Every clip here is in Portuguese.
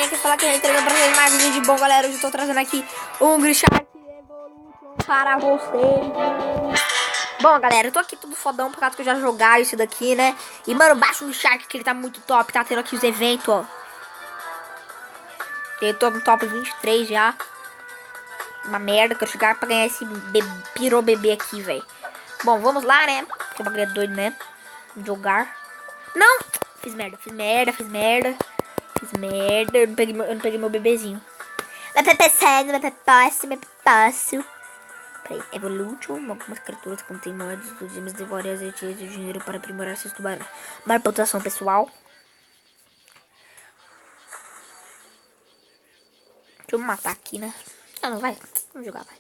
quem quer falar que já entregou pra vocês mais um vídeo bom, galera. Hoje eu tô trazendo aqui um Grishark Evolution para vocês. Bom, galera, eu tô aqui tudo fodão por causa que eu já jogaram isso daqui, né? E, mano, baixa o Grishark que ele tá muito top. Tá tendo aqui os eventos, ó. Eu tô no top 23 já. Uma merda que eu chegar pra ganhar esse pirou bebê aqui, velho. Bom, vamos lá, né? Porque o bagulho é doido, né? Jogar. Não! Fiz merda. Eu não peguei meu bebezinho. Vai passo. Peraí, Evolution, algumas criaturas que contém mods dos games devorem as energias e o dinheiro para aprimorar seus tubarões. Maior pontuação pessoal. Deixa eu me matar aqui, né? Não, vai. Vamos jogar, vai.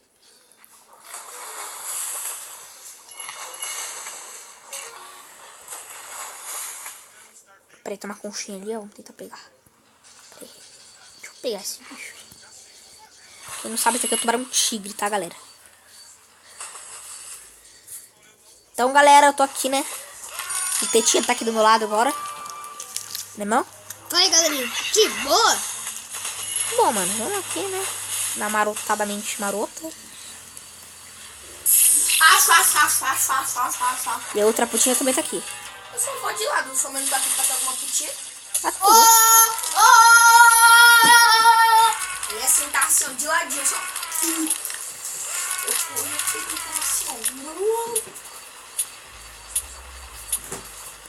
Peraí, tem uma conchinha ali, ó. Vamos tentar pegar. Peraí. Deixa eu pegar esse bicho. Quem não sabe, esse aqui é o tubarão tigre, tá, galera? Então, galera, eu tô aqui, né? O Tetinha tá aqui do meu lado agora. Né, irmão? Vai, galerinha. Que boa! Bom, mano, vamos aqui, né? Na marotadamente marota. E a outra putinha também tá aqui. Eu só vou de lado, eu sou menos daqui pra alguma putinha. Tá tudo. Eu ia sentar assim, ó, de ladinho, só.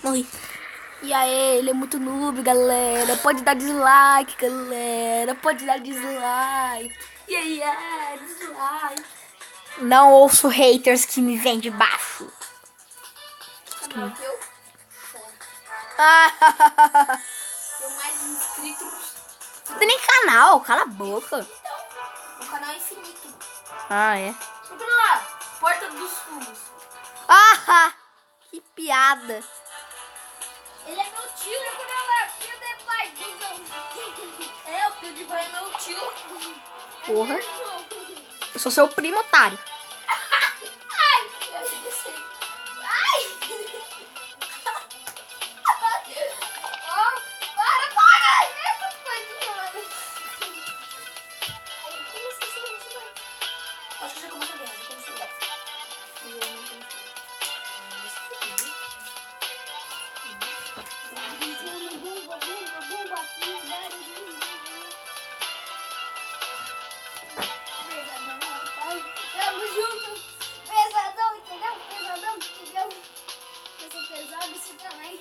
Morri. E aí, ele é muito noob, galera. Pode dar dislike, galera. Pode dar dislike. E aí, dislike. Não ouço haters que me vêm de baixo. Tem mais inscritos. Não tem nem canal, cala a boca. O canal é infinito. Ah, é? Vamos lá. Porta dos Fundos. Ah, que piada. Ele é meu tio, eu é filho de pai. É, o PewDiePie é meu tio. Porra. Eu sou seu primo, otário. Ai! Ai! Oh, para! Essa coisinha. Acho que já começou a guerra, Tamo junto, pesadão, entendeu? Eu sou pesado, você também.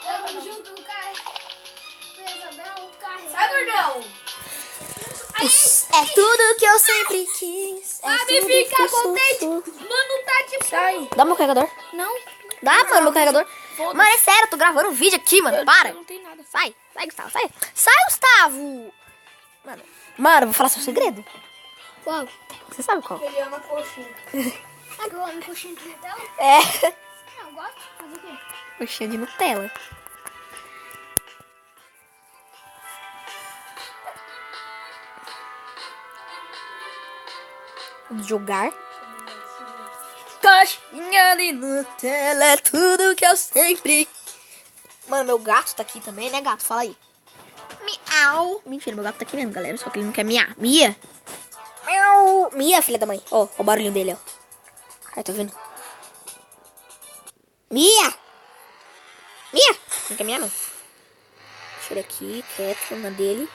Tamo junto, cara. Pesadão, cara. Sai, gordão. É tudo que eu sempre quis. Sabe, fica contente. Mano, tá de sai. Dá meu carregador. Não. Dá, mano, meu carregador. Mano, é sério, eu tô gravando um vídeo aqui, mano. Para. Não tem nada. Sai, Gustavo, sai. Sai, Gustavo. Mano, eu vou falar seu segredo. Qual? Você sabe qual? Ele ama coxinha. Ah, que eu amo coxinha de Nutella? É. Não, eu gosto. Fazer o quê? Coxinha de Nutella. Vamos jogar. Coxinha de Nutella é tudo que eu sempre... Mano, meu gato tá aqui também, né, gato? Fala aí. Miau. Mentira, meu gato tá aqui mesmo, galera. Só que ele não quer miar. Mia. Miau. Mia, filha da mãe. Ó, o barulhinho dele, ó. Aí, tá vendo? Mia. Mia. Não quer miar, não. Deixa ele aqui, quieto, na dele.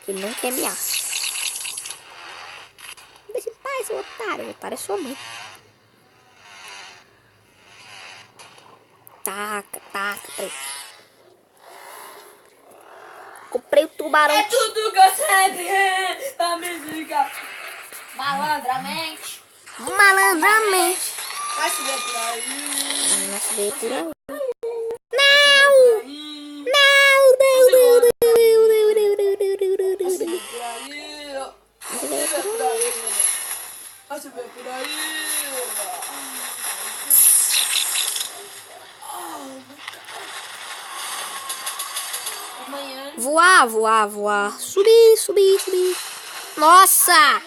Ele não quer miar. Deixa ele estar, seu otário. O otário é sua mãe. Taca, peraí. Comprei o tubarão. É tudo que eu sempre pra me ligar. Malandramente. Malandramente. Vai se ver por aí. Vai se ver por aí. Vai se ver por aí. Amanhã. Voar. Subir. Nossa!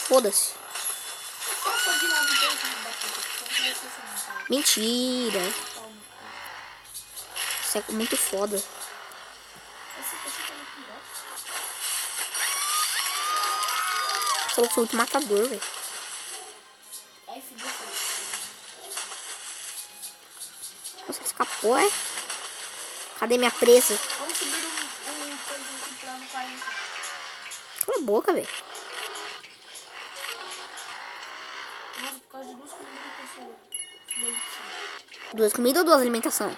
Foda-se. Mentira. Isso é muito foda. Eu sou muito matador, velho. Você escapou, é? Cadê minha presa? Vamos subir um plano 40. Cala a boca, velho. Nossa, por causa de 2 comidas de pessoa. 2 comidas ou 2 alimentação? 2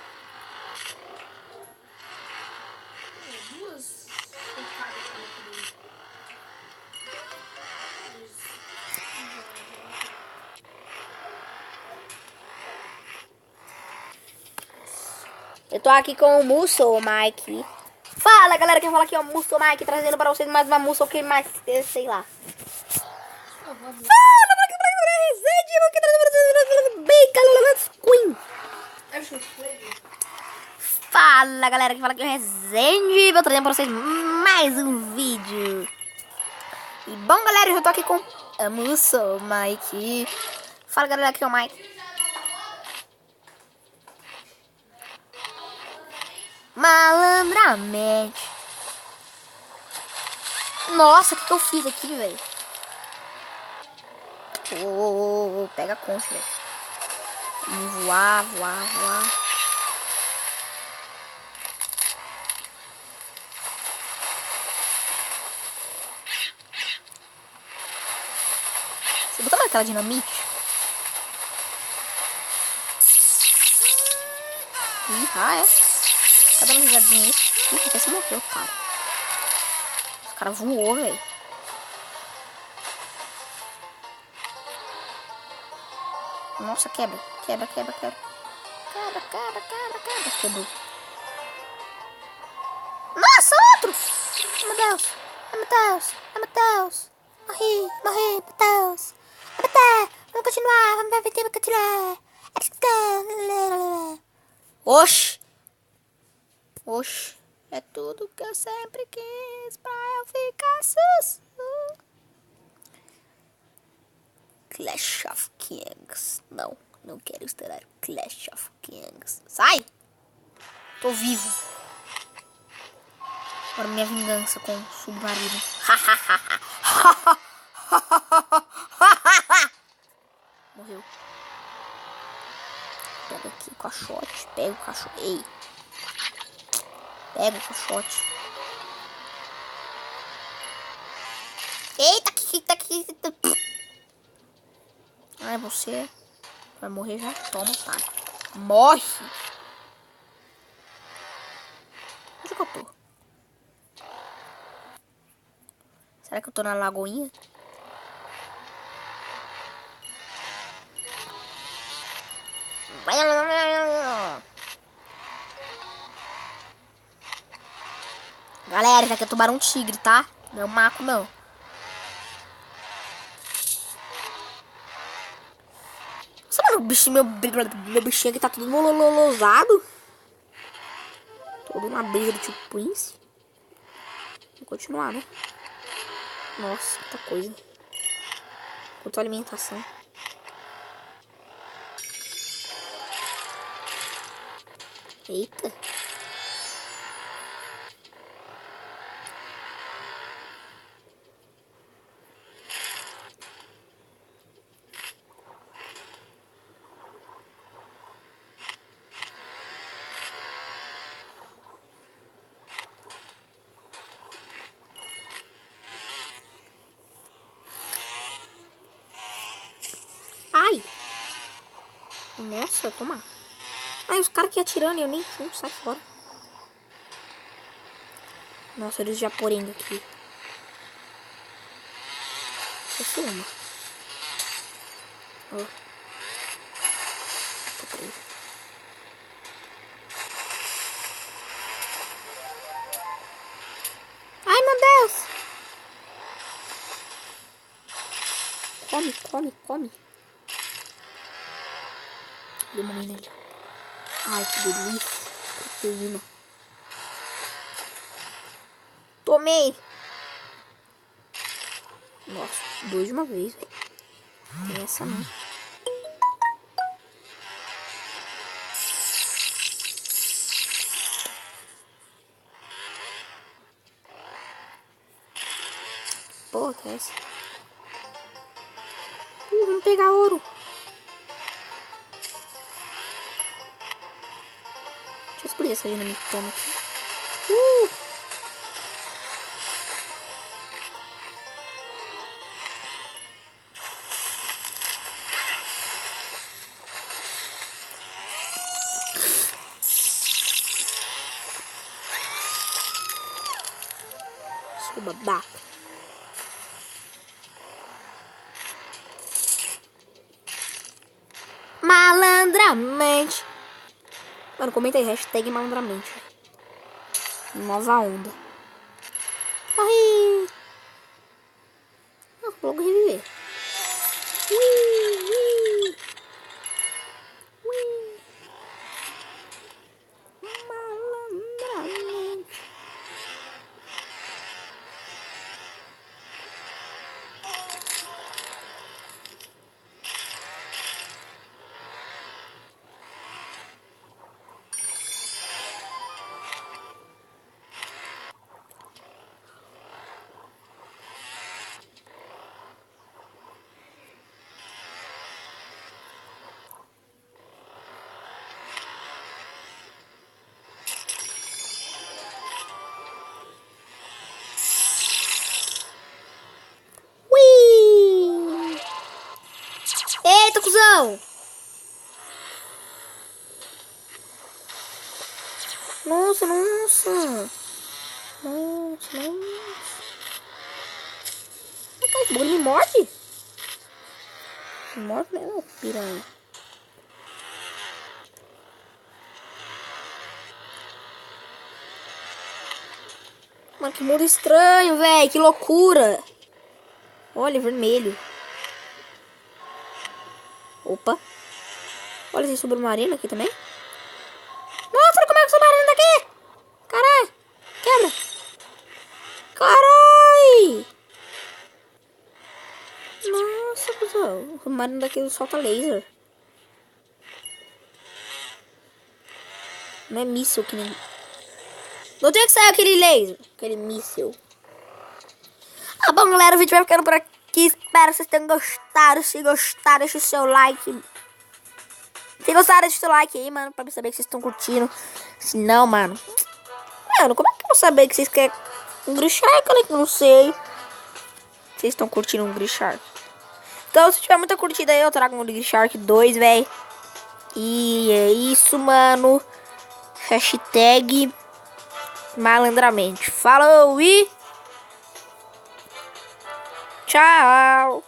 Eu tô aqui com o Muscle Mike. Fala, galera, quem fala aqui é o Muscle Mike, trazendo pra vocês mais uma Muscle que mais, sei lá. Fala, Queen. Fala, galera, quem fala aqui é o Resende. Vou trazer pra vocês mais um vídeo. E bom, galera, eu tô aqui com o Muscle Mike. Fala, galera, aqui é o Mike. Malandramente. Nossa, o que eu fiz aqui, velho? Pega a concha, velho. Vamos voar. Você botou mais aquela dinamite? Ih, é. Tá dando risadinha aí. Ih, até se morreu, cara. O cara voou, velho. Nossa, quebra. Quebrou. Nossa, outro! Ai, meu Deus. Morri, meu Deus. Vamos continuar. Oxi, é tudo que eu sempre quis pra eu ficar sussu. Clash of Kings. Não quero estourar Clash of Kings. Sai! Tô vivo. Agora minha vingança com o submarino. Morreu. Pega aqui o caixote. Ei. Pega o caixote. Eita, tá aqui. Ai, você vai morrer já? Toma, tá. Morre! Onde que eu tô? Será que eu tô na lagoinha? Galera, esse aqui é tubarão tigre, tá? Não é um maco, não. Sabe o bichinho, meu bichinho aqui tá tudo mololosado? Todo uma briga do tipo Prince. Vou continuar, né? Nossa, muita coisa. Quanto alimentação. Eita. Ai. Nossa, toma. Ai, os caras que atirando, eu nem fui, sai fora. Nossa, eles já porém aqui. Essa é uma. Ó. Tô preso. Ai, meu Deus. Come. Deu uma nele. Ai, que delícia. Proteína. Tomei. Nossa, 2 de uma vez, velho. Não tem essa não. porra que é essa? Vamos pegar ouro. Deixa eu explodir essa dinamitona aqui. Seu babaca. Malandramente. Mano, comenta aí, hashtag malandramente. Nova onda. Morri. Vou logo reviver. Malandramente. Eita, cuzão! Nossa, nossa! Nossa, nossa! Esse bagulho me morde? Me morde mesmo, piranha. Mano, que mundo estranho, velho! Que loucura! Olha, vermelho. Opa! Olha, tem submarino aqui também. Nossa, como é que o submarino daqui? Caralho! Quebra! Caralho! Nossa, pessoal. O submarino daqui solta laser. Não é míssil que nem... De onde é que saiu aquele laser? Aquele míssil. Ah, bom, galera, o vídeo vai ficando por aqui. Espero que vocês tenham gostado. Se gostaram, deixa o seu like. Se gostaram, deixa o seu like aí, mano, pra eu saber que vocês estão curtindo. Se não, mano... Mano, como é que eu vou saber que vocês querem um Grishark? Eu não sei. Vocês estão curtindo um Grishark. Então, se tiver muita curtida aí, eu trago um Grishark 2, velho. E é isso, mano. Hashtag malandramente. Falou e... tchau!